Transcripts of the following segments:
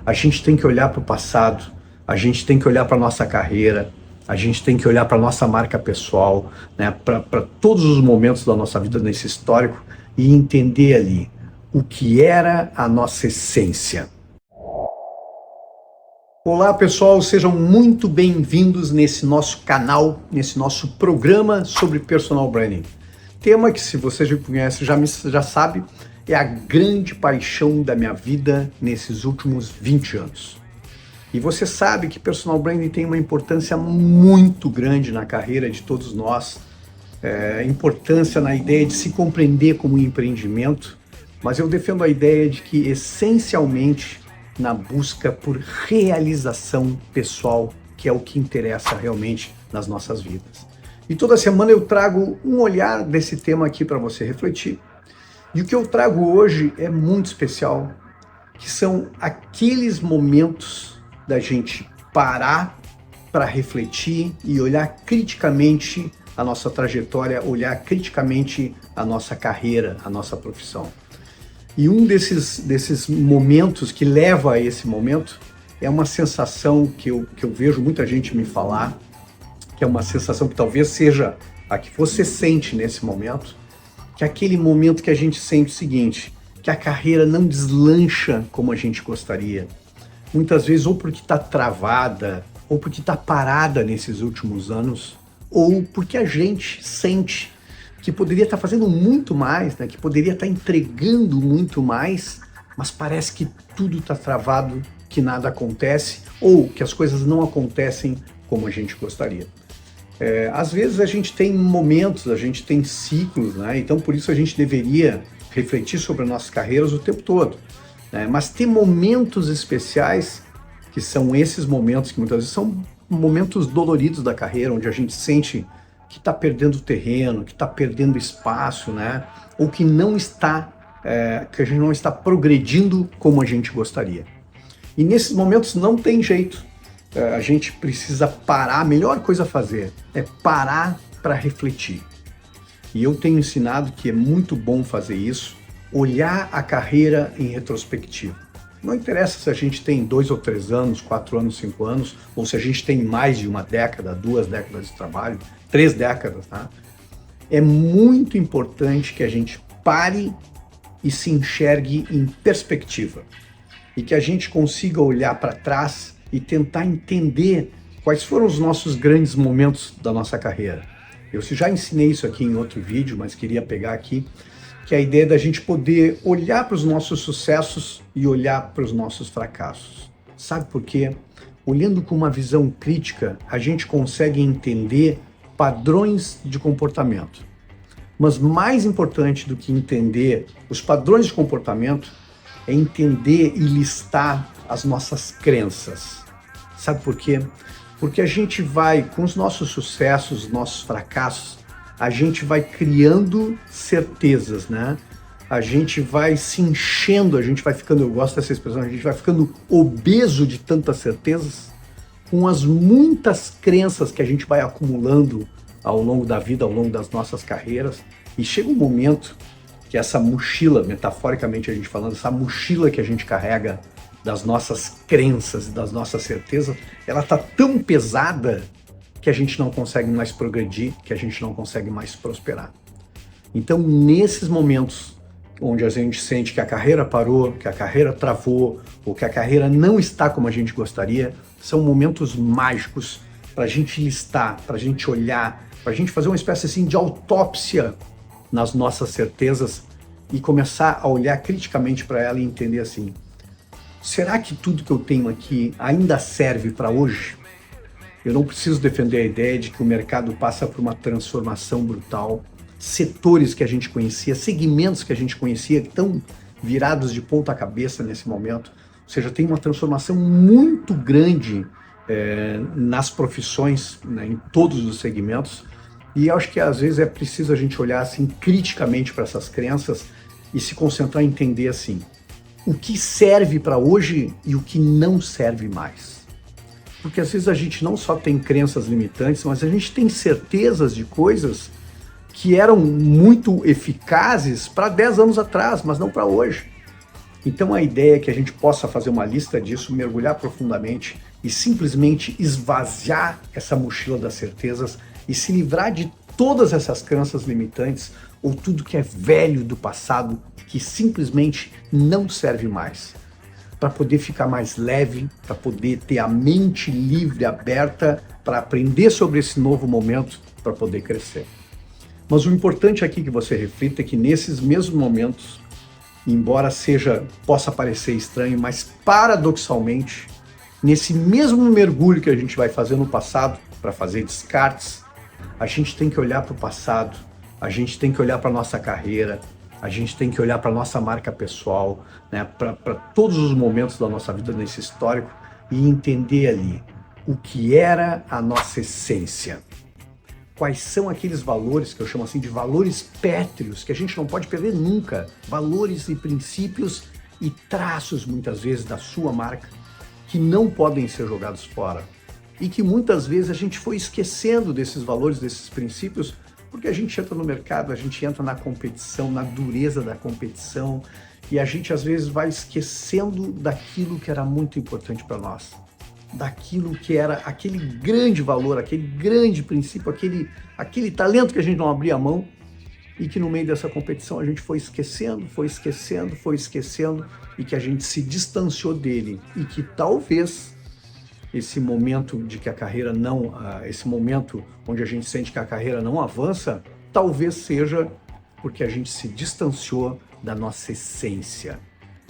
a gente tem que olhar para o passado, a gente tem que olhar para a nossa carreira, a gente tem que olhar para a nossa marca pessoal, né, para todos os momentos da nossa vida nesse histórico e entender ali o que era a nossa essência. Olá pessoal, sejam muito bem-vindos nesse nosso canal, nesse nosso programa sobre personal branding. Tema que, se você já conhece, já sabe, é a grande paixão da minha vida nesses últimos 20 anos. E você sabe que personal branding tem uma importância muito grande na carreira de todos nós, importância na ideia de se compreender como um empreendimento, mas eu defendo a ideia de que, essencialmente, na busca por realização pessoal, que é o que interessa realmente nas nossas vidas. E toda semana eu trago um olhar desse tema aqui para você refletir. E o que eu trago hoje é muito especial, que são aqueles momentos da gente parar para refletir e olhar criticamente a nossa trajetória, olhar criticamente a nossa carreira, a nossa profissão. E um desses momentos que leva a esse momento é uma sensação que eu vejo muita gente me falar, que é uma sensação que talvez seja a que você sente nesse momento, que é aquele momento que a gente sente o seguinte, que a carreira não deslancha como a gente gostaria. Muitas vezes ou porque está travada, ou porque está parada nesses últimos anos, ou porque a gente sente que poderia estar fazendo muito mais, né? Que poderia estar entregando muito mais, mas parece que tudo está travado, que nada acontece, ou que as coisas não acontecem como a gente gostaria. Às vezes a gente tem momentos, a gente tem ciclos, né? Então por isso a gente deveria refletir sobre as nossas carreiras o tempo todo, né? Mas tem momentos especiais, que são esses momentos que muitas vezes são momentos doloridos da carreira, onde a gente sente que está perdendo terreno, que está perdendo espaço, né? Ou que não está, que a gente não está progredindo como a gente gostaria. E nesses momentos não tem jeito. A gente precisa parar. A melhor coisa a fazer é parar para refletir. E eu tenho ensinado que é muito bom fazer isso, olhar a carreira em retrospectiva. Não interessa se a gente tem 2 ou 3 anos, 4 anos, 5 anos, ou se a gente tem mais de uma década, 2 décadas de trabalho, 3 décadas, tá? É muito importante que a gente pare e se enxergue em perspectiva. E que a gente consiga olhar para trás e tentar entender quais foram os nossos grandes momentos da nossa carreira. Eu já ensinei isso aqui em outro vídeo, mas queria pegar aqui, que é a ideia da gente poder olhar para os nossos sucessos e olhar para os nossos fracassos. Sabe por quê? Olhando com uma visão crítica, a gente consegue entender padrões de comportamento. Mas mais importante do que entender os padrões de comportamento é entender e listar as nossas crenças. Sabe por quê? Porque a gente vai, com os nossos sucessos, os nossos fracassos, a gente vai criando certezas, né? A gente vai se enchendo, a gente vai ficando, eu gosto dessa expressão, a gente vai ficando obeso de tantas certezas, com as muitas crenças que a gente vai acumulando ao longo da vida, ao longo das nossas carreiras, e chega um momento que essa mochila, metaforicamente a gente falando, essa mochila que a gente carrega das nossas crenças e das nossas certezas, ela tá tão pesada que a gente não consegue mais progredir, que a gente não consegue mais prosperar. Então, nesses momentos onde a gente sente que a carreira parou, que a carreira travou, ou que a carreira não está como a gente gostaria, são momentos mágicos para a gente listar, para a gente olhar, para a gente fazer uma espécie assim de autópsia nas nossas certezas e começar a olhar criticamente para ela e entender assim, será que tudo que eu tenho aqui ainda serve para hoje? Eu não preciso defender a ideia de que o mercado passa por uma transformação brutal, setores que a gente conhecia, segmentos que a gente conhecia que estão virados de ponta cabeça nesse momento, ou seja, tem uma transformação muito grande nas profissões, né, em todos os segmentos, e eu acho que às vezes é preciso a gente olhar assim criticamente para essas crenças e se concentrar em entender assim, o que serve para hoje e o que não serve mais. Porque às vezes a gente não só tem crenças limitantes, mas a gente tem certezas de coisas que eram muito eficazes para 10 anos atrás, mas não para hoje. Então a ideia é que a gente possa fazer uma lista disso, mergulhar profundamente e simplesmente esvaziar essa mochila das certezas e se livrar de todas essas crenças limitantes ou tudo que é velho do passado que simplesmente não serve mais. Para poder ficar mais leve, para poder ter a mente livre, aberta, para aprender sobre esse novo momento, para poder crescer. Mas o importante aqui que você reflita é que nesses mesmos momentos, embora possa parecer estranho, mas paradoxalmente, nesse mesmo mergulho que a gente vai fazer no passado para fazer descartes, a gente tem que olhar para o passado, a gente tem que olhar para a nossa carreira, a gente tem que olhar para a nossa marca pessoal, né, para todos os momentos da nossa vida nesse histórico e entender ali o que era a nossa essência. Quais são aqueles valores que eu chamo assim de valores pétreos, que a gente não pode perder nunca. Valores e princípios e traços, muitas vezes, da sua marca, que não podem ser jogados fora. E que muitas vezes a gente foi esquecendo desses valores, desses princípios, porque a gente entra no mercado, a gente entra na competição, na dureza da competição, e a gente às vezes vai esquecendo daquilo que era muito importante para nós. Daquilo que era aquele grande valor, aquele grande princípio, aquele talento que a gente não abria a mão e que no meio dessa competição a gente foi esquecendo e que a gente se distanciou dele e que talvez esse momento de que a carreira não, esse momento onde a gente sente que a carreira não avança, talvez seja porque a gente se distanciou da nossa essência.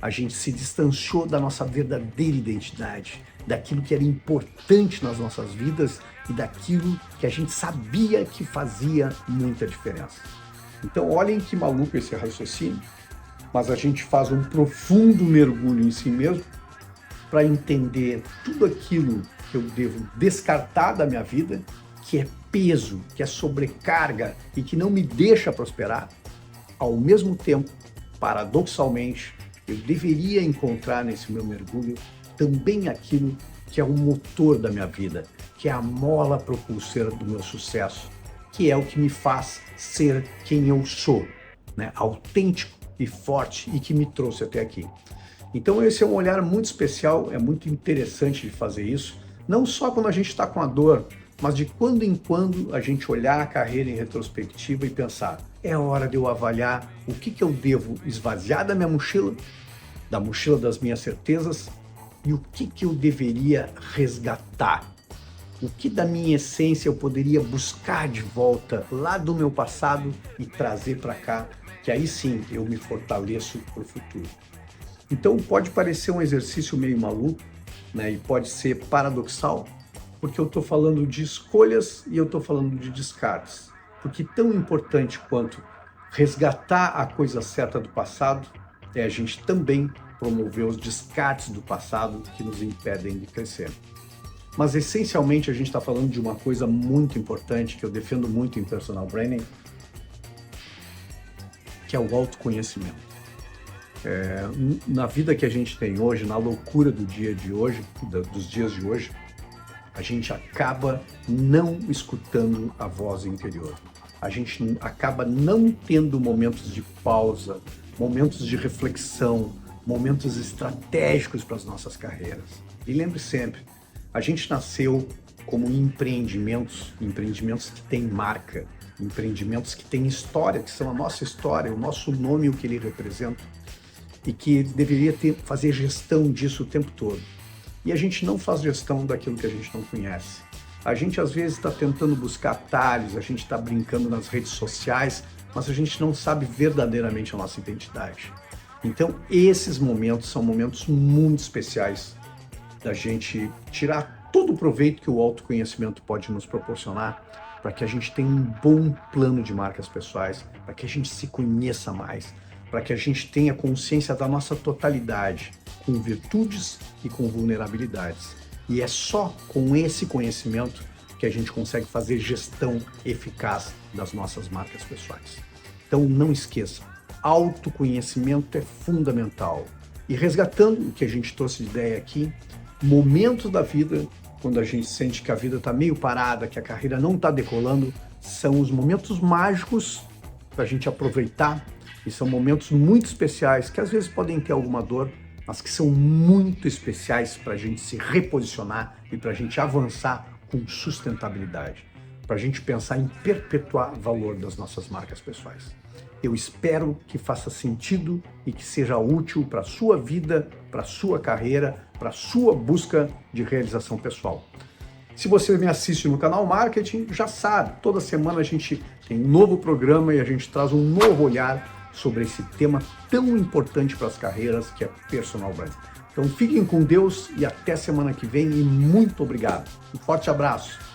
A gente se distanciou da nossa verdadeira identidade, daquilo que era importante nas nossas vidas e daquilo que a gente sabia que fazia muita diferença. Então, olhem que maluco esse raciocínio, mas a gente faz um profundo mergulho em si mesmo para entender tudo aquilo que eu devo descartar da minha vida, que é peso, que é sobrecarga e que não me deixa prosperar. Ao mesmo tempo, paradoxalmente, eu deveria encontrar nesse meu mergulho também aquilo que é o motor da minha vida, que é a mola propulsora do meu sucesso, que é o que me faz ser quem eu sou, né? Autêntico e forte e que me trouxe até aqui. Então esse é um olhar muito especial, é muito interessante de fazer isso, não só quando a gente está com a dor, mas de quando em quando a gente olhar a carreira em retrospectiva e pensar, é hora de eu avaliar o que eu devo esvaziar da minha mochila, da mochila das minhas certezas, e o que eu deveria resgatar. O que da minha essência eu poderia buscar de volta lá do meu passado e trazer para cá, que aí sim eu me fortaleço para o futuro. Então pode parecer um exercício meio maluco, né, e pode ser paradoxal, porque eu estou falando de escolhas e eu estou falando de descartes. Porque tão importante quanto resgatar a coisa certa do passado é a gente também promover os descartes do passado que nos impedem de crescer. Mas essencialmente a gente está falando de uma coisa muito importante que eu defendo muito em personal branding, que é o autoconhecimento. Na vida que a gente tem hoje, na loucura do dia de hoje, dos dias de hoje, a gente acaba não escutando a voz interior. A gente acaba não tendo momentos de pausa, momentos de reflexão, momentos estratégicos para as nossas carreiras. E lembre sempre, a gente nasceu como empreendimentos que têm marca, empreendimentos que têm história, que são a nossa história, o nosso nome e o que ele representa, e que deveria fazer gestão disso o tempo todo. E a gente não faz gestão daquilo que a gente não conhece. A gente às vezes está tentando buscar atalhos, a gente está brincando nas redes sociais, mas a gente não sabe verdadeiramente a nossa identidade. Então esses momentos são momentos muito especiais da gente tirar todo o proveito que o autoconhecimento pode nos proporcionar para que a gente tenha um bom plano de marcas pessoais, para que a gente se conheça mais, para que a gente tenha consciência da nossa totalidade, com virtudes e com vulnerabilidades. E é só com esse conhecimento que a gente consegue fazer gestão eficaz das nossas marcas pessoais. Então não esqueça, autoconhecimento é fundamental. E resgatando o que a gente trouxe de ideia aqui, momentos da vida, quando a gente sente que a vida está meio parada, que a carreira não está decolando, são os momentos mágicos para a gente aproveitar que são momentos muito especiais, que às vezes podem ter alguma dor, mas que são muito especiais para a gente se reposicionar e para a gente avançar com sustentabilidade, para a gente pensar em perpetuar o valor das nossas marcas pessoais. Eu espero que faça sentido e que seja útil para a sua vida, para a sua carreira, para a sua busca de realização pessoal. Se você me assiste no canal Marketing, já sabe, toda semana a gente tem um novo programa e a gente traz um novo olhar sobre esse tema tão importante para as carreiras, que é Personal Branding. Então fiquem com Deus e até semana que vem e muito obrigado. Um forte abraço.